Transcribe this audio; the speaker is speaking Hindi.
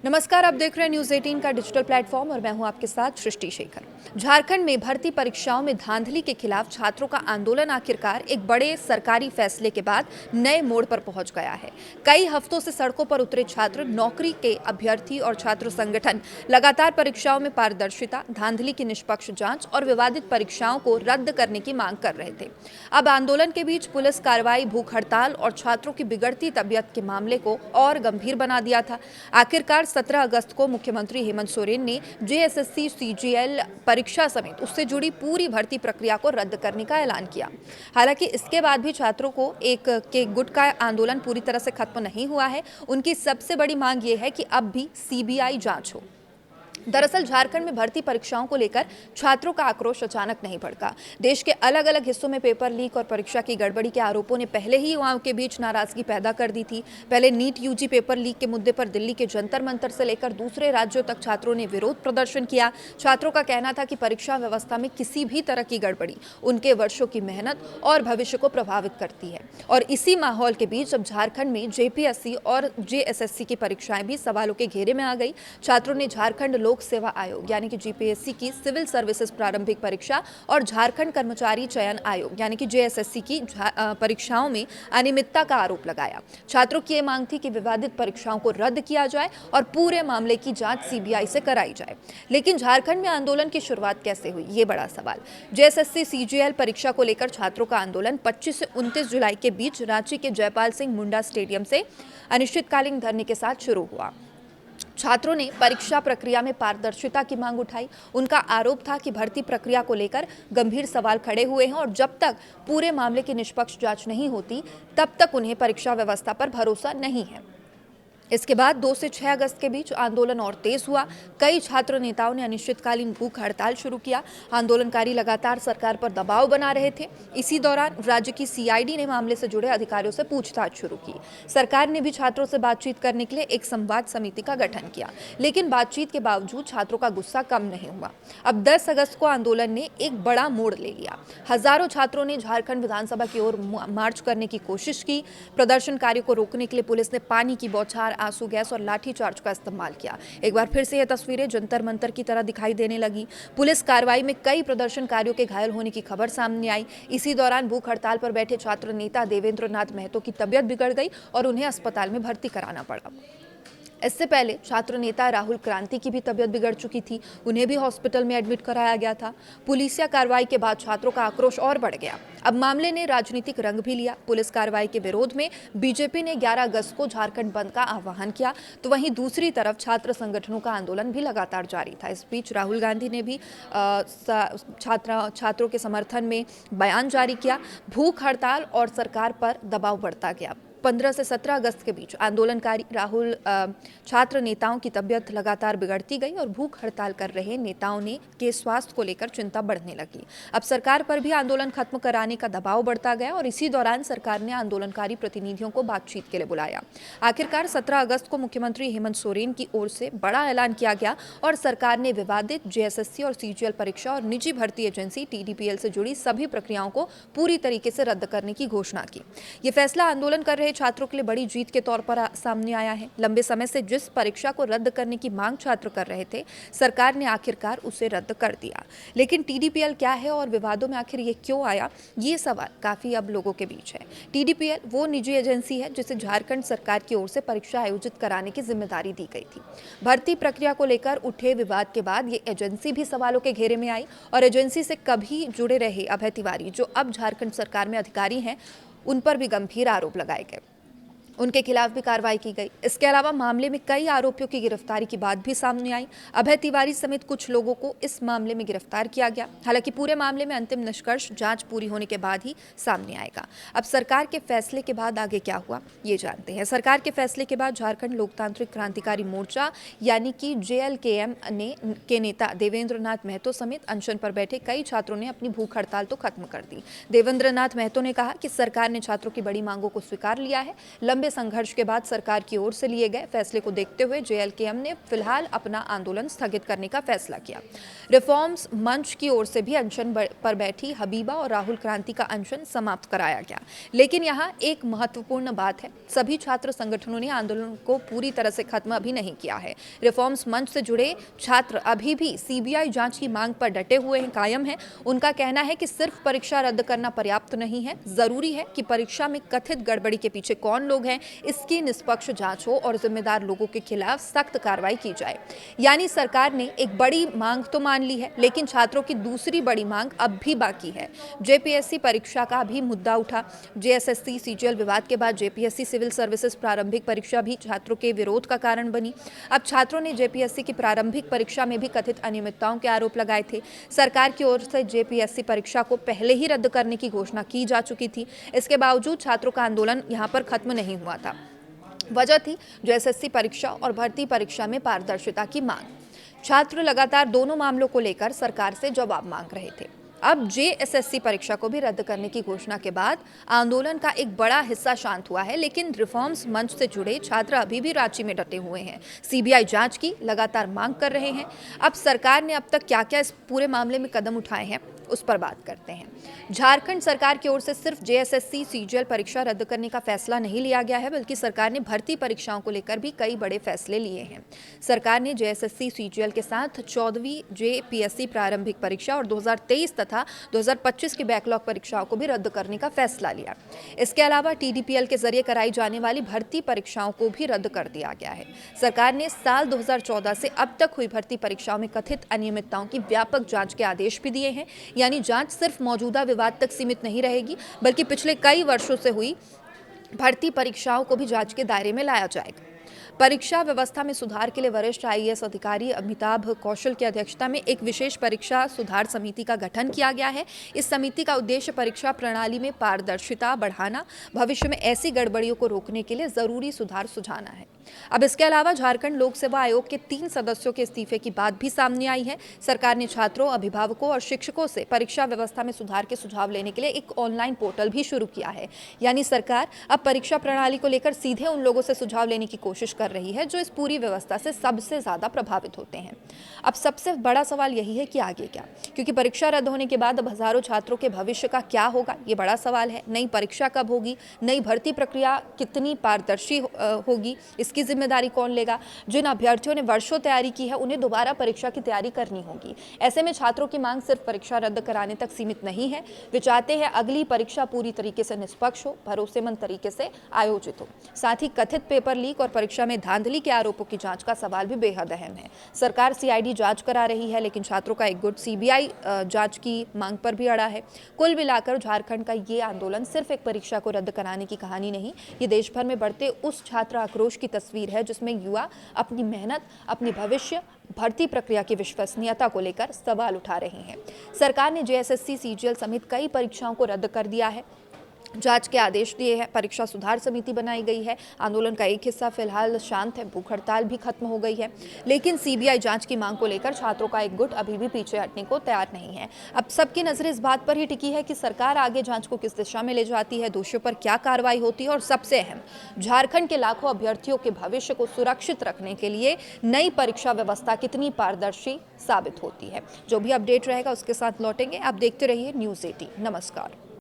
नमस्कार, आप देख रहे हैं न्यूज 18 का डिजिटल प्लेटफॉर्म और मैं हूं आपके साथ सृष्टि शेखर। झारखंड में भर्ती परीक्षाओं में धांधली के खिलाफ छात्रों का आंदोलन आखिरकार एक बड़े सरकारी फैसले के बाद नए मोड़ पर पहुंच गया है। कई हफ्तों से सड़कों पर उतरे छात्र, नौकरी के अभ्यर्थी और छात्र संगठन लगातार परीक्षाओं में पारदर्शिता, धांधली की निष्पक्ष जांच और विवादित परीक्षाओं को रद्द करने की मांग कर रहे थे। अब आंदोलन के बीच पुलिस कार्रवाई, भूख हड़ताल और छात्रों की बिगड़ती तबीयत के मामले को और गंभीर बना दिया था। आखिरकार 17 अगस्त को मुख्यमंत्री हेमंत सोरेन ने जेएसएससी सीजीएल परीक्षा समेत उससे जुड़ी पूरी भर्ती प्रक्रिया को रद्द करने का ऐलान किया। हालांकि इसके बाद भी छात्रों को एक के गुट का आंदोलन पूरी तरह से खत्म नहीं हुआ है। उनकी सबसे बड़ी मांग ये है कि अब भी सीबीआई जांच हो। दरअसल झारखंड में भर्ती परीक्षाओं को लेकर छात्रों का आक्रोश अचानक नहीं भड़का। देश के अलग अलग हिस्सों में पेपर लीक और परीक्षा की गड़बड़ी के आरोपों ने पहले ही युवाओं के बीच नाराजगी पैदा कर दी थी। पहले नीट यूजी पेपर लीक के मुद्दे पर दिल्ली के जंतर मंतर से लेकर दूसरे राज्यों तक छात्रों ने विरोध प्रदर्शन किया। छात्रों का कहना था कि परीक्षा व्यवस्था में किसी भी तरह की गड़बड़ी उनके वर्षों की मेहनत और भविष्य को प्रभावित करती है। और इसी माहौल के बीच अब झारखंड में जेपीएससी और जेएसएससी की परीक्षाएं भी सवालों के घेरे में आ गई। छात्रों ने झारखंड लोक सेवा आयोग यानी कि जीपीएससी की सिविल सर्विसेज प्रारंभिक परीक्षा और झारखंड कर्मचारी चयन आयोग यानी कि जेएसएससी की परीक्षाओं में अनियमितता का आरोप लगाया। छात्रों की यह मांग थी कि विवादित परीक्षाओं को रद्द किया जाए और पूरे मामले की जांच सीबीआई से कराई जाए। लेकिन झारखंड में आंदोलन की शुरुआत कैसे हुई, ये बड़ा सवाल। जेएसएससी सीजीएल परीक्षा को लेकर छात्रों का आंदोलन 25 से 29 जुलाई के बीच रांची के जयपाल सिंह मुंडा स्टेडियम से अनिश्चितकालीन धरने के साथ शुरू हुआ। छात्रों ने परीक्षा प्रक्रिया में पारदर्शिता की मांग उठाई। उनका आरोप था कि भर्ती प्रक्रिया को लेकर गंभीर सवाल खड़े हुए हैं और जब तक पूरे मामले की निष्पक्ष जांच नहीं होती तब तक उन्हें परीक्षा व्यवस्था पर भरोसा नहीं है। इसके बाद 2 से 6 अगस्त के बीच आंदोलन और तेज हुआ। कई छात्र नेताओं ने अनिश्चितकालीन भूख हड़ताल शुरू किया। आंदोलनकारी लगातार सरकार पर दबाव बना रहे थे। इसी दौरान राज्य की सीआईडी ने मामले से जुड़े अधिकारियों से पूछताछ शुरू की। सरकार ने भी छात्रों से बातचीत करने के लिए एक संवाद समिति का गठन किया, लेकिन बातचीत के बावजूद छात्रों का गुस्सा कम नहीं हुआ। अब 10 अगस्त को आंदोलन ने एक बड़ा मोड़ ले लिया। हजारों छात्रों ने झारखंड विधानसभा की ओर मार्च करने की कोशिश की। प्रदर्शनकारियों को रोकने के लिए पुलिस ने पानी की बौछार, आंसू गैस और लाठीचार्ज का इस्तेमाल किया। एक बार फिर से ये तस्वीरें जंतर मंतर की तरह दिखाई देने लगी। पुलिस कार्रवाई में कई प्रदर्शनकारियों के घायल होने की खबर सामने आई। इसी दौरान भूख हड़ताल पर बैठे छात्र नेता देवेंद्र नाथ महतो की तबीयत बिगड़ गई और उन्हें अस्पताल में भर्ती कराना पड़ा। इससे पहले छात्र नेता राहुल क्रांति की भी तबीयत बिगड़ चुकी थी। उन्हें भी हॉस्पिटल में एडमिट कराया गया था। पुलिसिया कार्रवाई के बाद छात्रों का आक्रोश और बढ़ गया। अब मामले ने राजनीतिक रंग भी लिया। पुलिस कार्रवाई के विरोध में बीजेपी ने 11 अगस्त को झारखंड बंद का आह्वान किया, तो वहीं दूसरी तरफ छात्र संगठनों का आंदोलन भी लगातार जारी था। इस बीच राहुल गांधी ने भी छात्रों के समर्थन में बयान जारी किया। भूख हड़ताल और सरकार पर दबाव बढ़ता गया। 15 से 17 अगस्त के बीच आंदोलनकारी राहुल छात्र नेताओं की तबीयत लगातार बिगड़ती गई और भूख हड़ताल कर रहे नेताओं ने के स्वास्थ्य को लेकर चिंता बढ़ने लगी। अब सरकार पर भी आंदोलन खत्म कराने का दबाव बढ़ता गया और इसी दौरान सरकार ने आंदोलनकारी प्रतिनिधियों को बातचीत के लिए बुलाया। आखिरकार 17 अगस्त को मुख्यमंत्री हेमंत सोरेन की ओर से बड़ा ऐलान किया गया और सरकार ने विवादित जेएसएससी और सीजीएल परीक्षा और निजी भर्ती एजेंसी टीडीपीएल से जुड़ी सभी प्रक्रियाओं को पूरी तरीके से रद्द करने की घोषणा की। ये फैसला आंदोलन कर रहे छात्रों के लिए बड़ी जीत के तौर पर सामने आया है। लंबे समय से जिस परीक्षा को रद्द करने की मांग छात्र कर रहे थे, सरकार ने आखिरकार उसे रद्द कर दिया। लेकिन टीडीपीएल क्या है और विवादों में आखिर ये क्यों आया, ये सवाल काफी अब लोगों के बीच है। टीडीपीएल वो निजी एजेंसी है जिसे झारखंड सरकार की ओर से परीक्षा आयोजित कराने की जिम्मेदारी दी गई थी। भर्ती प्रक्रिया को लेकर उठे विवाद के बाद ये एजेंसी भी सवालों के घेरे में आई और एजेंसी से कभी जुड़े रहे अभय तिवारी, जो अब झारखंड सरकार में अधिकारी हैं, उन पर भी गंभीर आरोप लगाए गए। उनके खिलाफ भी कार्रवाई की गई। इसके अलावा मामले में कई आरोपियों की गिरफ्तारी की बात भी सामने आई। अभय तिवारी समेत कुछ लोगों को इस मामले में गिरफ्तार किया गया। हालांकि पूरे मामले में अंतिम निष्कर्ष जांच पूरी होने के बाद ही सामने आएगा। अब सरकार के फैसले के बाद आगे क्या हुआ, ये जानते हैं। सरकार के फैसले के बाद झारखंड लोकतांत्रिक क्रांतिकारी मोर्चा यानी कि जेएलकेएम के नेता देवेंद्र नाथ महतो समेत अनशन पर बैठे कई छात्रों ने अपनी भूख हड़ताल तो खत्म कर दी। देवेंद्र नाथ महतो ने कहा कि सरकार ने छात्रों की बड़ी मांगों को स्वीकार लिया है। लंबे लंबे संघर्ष के बाद सरकार की ओर से लिए गए फैसले को देखते हुए जेएलकेएम ने फिलहाल अपना आंदोलन स्थगित करने का फैसला किया। रिफॉर्म्स मंच की ओर से भी अनशन पर बैठी हबीबा और राहुल क्रांति का अनशन समाप्त कराया गया। लेकिन यहाँ एक महत्वपूर्ण बात है, सभी छात्र संगठनों ने आंदोलन को पूरी तरह से खत्म अभी नहीं किया है। रिफॉर्म्स मंच से जुड़े छात्र अभी भी सीबीआई जांच की मांग पर डटे हुए हैं, कायम हैं। उनका कहना है कि सिर्फ परीक्षा रद्द करना पर्याप्त नहीं है, जरूरी है कि परीक्षा में कथित गड़बड़ी के पीछे कौन लोग हैं, इसकी निष्पक्ष जांच हो और जिम्मेदार लोगों के खिलाफ सख्त कार्रवाई की जाए। यानी सरकार ने एक बड़ी मांग तो मान ली है, लेकिन छात्रों की दूसरी बड़ी मांग अब भी बाकी है। जेपीएससी परीक्षा का भी मुद्दा उठा। जेएसएससी सीजीएल विवाद के बाद जेपीएससी सिविल सर्विसेज प्रारंभिक परीक्षा भी छात्रों के विरोध का कारण बनी। अब छात्रों ने जेपीएससी की प्रारंभिक परीक्षा में भी कथित अनियमितताओं के आरोप लगाए थे। सरकार की ओर से जेपीएससी परीक्षा को पहले ही रद्द करने की घोषणा की जा चुकी थी। इसके बावजूद छात्रों का आंदोलन यहां पर खत्म नहीं हुआ था। वजह थी जेएसएससी परीक्षा और भर्ती परीक्षा में पारदर्शिता की मांग। छात्र लगातार दोनों मामलों को लेकर सरकार से जवाब मांग रहे थे। अब जेएसएससी परीक्षा को भी रद्द करने की घोषणा के बाद आंदोलन का एक बड़ा हिस्सा शांत हुआ है, लेकिन रिफॉर्म्स मंच से जुड़े छात्र अभी भी रांची में डटे हुए हैं। सीबीआई जांच की लगातार मांग कर रहे हैं। अब सरकार ने अब तक क्या क्या इस पूरे मामले में कदम उठाए हैं, उस पर बात करते हैं। झारखंड सरकार की ओर से सिर्फ जेएसएससी सीजीएल परीक्षा रद्द करने का फैसला नहीं लिया गया है, बल्कि सरकार ने भर्ती परीक्षाओं को लेकर भी कई बड़े फैसले लिए हैं। सरकार ने जेएसएससी सीजीएल के साथ 14वीं जेपीएससी प्रारंभिक परीक्षा और 2023 तथा 2025 की बैकलॉग परीक्षाओं को भी रद्द करने का फैसला लिया। इसके अलावा टीडीपीएल के जरिए कराई जाने वाली भर्ती परीक्षाओं को भी रद्द कर दिया गया है। सरकार ने साल 2014 से अब तक हुई भर्ती परीक्षाओं में कथित अनियमितताओं की व्यापक जांच के आदेश भी दिए हैं। यानी जांच सिर्फ मौजूदा विवाद तक सीमित नहीं रहेगी, बल्कि पिछले कई वर्षों से हुई भर्ती परीक्षाओं को भी जांच के दायरे में लाया जाएगा। परीक्षा व्यवस्था में सुधार के लिए वरिष्ठ आईएएस अधिकारी अमिताभ कौशल की अध्यक्षता में एक विशेष परीक्षा सुधार समिति का गठन किया गया है। इस समिति का उद्देश्य परीक्षा प्रणाली में पारदर्शिता बढ़ाना, भविष्य में ऐसी गड़बड़ियों को रोकने के लिए जरूरी सुधार सुझाना है। अब इसके अलावा झारखंड लोक सेवा आयोग के 3 सदस्यों के इस्तीफे की बात भी सामने आई है। सरकार ने छात्रों, अभिभावकों और शिक्षकों से परीक्षा व्यवस्था में सुधार के सुझाव लेने के लिए एक ऑनलाइन पोर्टल भी शुरू किया है। यानी सरकार अब परीक्षा प्रणाली को लेकर सीधे उन लोगों से सुझाव लेने की कोशिश कर रही है जो इस पूरी व्यवस्था से सबसे ज्यादा प्रभावित होते हैं। अब सबसे बड़ा सवाल यही है कि आगे क्या, क्योंकि परीक्षा रद्द होने के बाद अब हजारों छात्रों के भविष्य का क्या होगा, ये बड़ा सवाल है। नई परीक्षा कब होगी, नई भर्ती प्रक्रिया कितनी पारदर्शी होगी, इसकी जिम्मेदारी कौन लेगा। जिन अभ्यर्थियों ने वर्षों तैयारी की है, उन्हें दोबारा परीक्षा की तैयारी करनी होगी। ऐसे में छात्रों की मांग सिर्फ परीक्षा रद्द कराने तक सीमित नहीं है। वे चाहते हैं अगली परीक्षा पूरी तरीके से निष्पक्ष हो, भरोसेमंद तरीके से आयोजित हो। साथ ही कथित पेपर लीक और परीक्षा में धांधली के आरोपों की जांच का सवाल भी बेहद अहम है। सरकार सीआईडी जांच करा रही है, लेकिन छात्रों का एक गुट सीबीआई जांच की मांग पर भी अड़ा है। कुल मिलाकर झारखंड का ये आंदोलन सिर्फ एक परीक्षा को रद्द कराने की कहानी नहीं, ये देश भर में बढ़ते उस छात्र आक्रोश की तस्वीर है जिसमें युवा अपनी मेहनत, अपनी भविष्य, भर्ती प्रक्रिया की विश्वसनीयता को लेकर सवाल उठा रहे हैं। सरकार ने जेएसएससी सीजीएल समेत कई परीक्षाओं को रद्द कर दिया है, जांच के आदेश दिए हैं, परीक्षा सुधार समिति बनाई गई है। आंदोलन का एक हिस्सा फिलहाल शांत है, भूख हड़ताल भी खत्म हो गई है, लेकिन सीबीआई जांच की मांग को लेकर छात्रों का एक गुट अभी भी पीछे हटने को तैयार नहीं है। अब सबकी नजरें इस बात पर ही टिकी है कि सरकार आगे जांच को किस दिशा में ले जाती है, दोषियों पर क्या कार्रवाई होती है और सबसे अहम, झारखंड के लाखों अभ्यर्थियों के भविष्य को सुरक्षित रखने के लिए नई परीक्षा व्यवस्था कितनी पारदर्शी साबित होती है। जो भी अपडेट रहेगा उसके साथ लौटेंगे। आप देखते रहिए न्यूज़ 18। नमस्कार।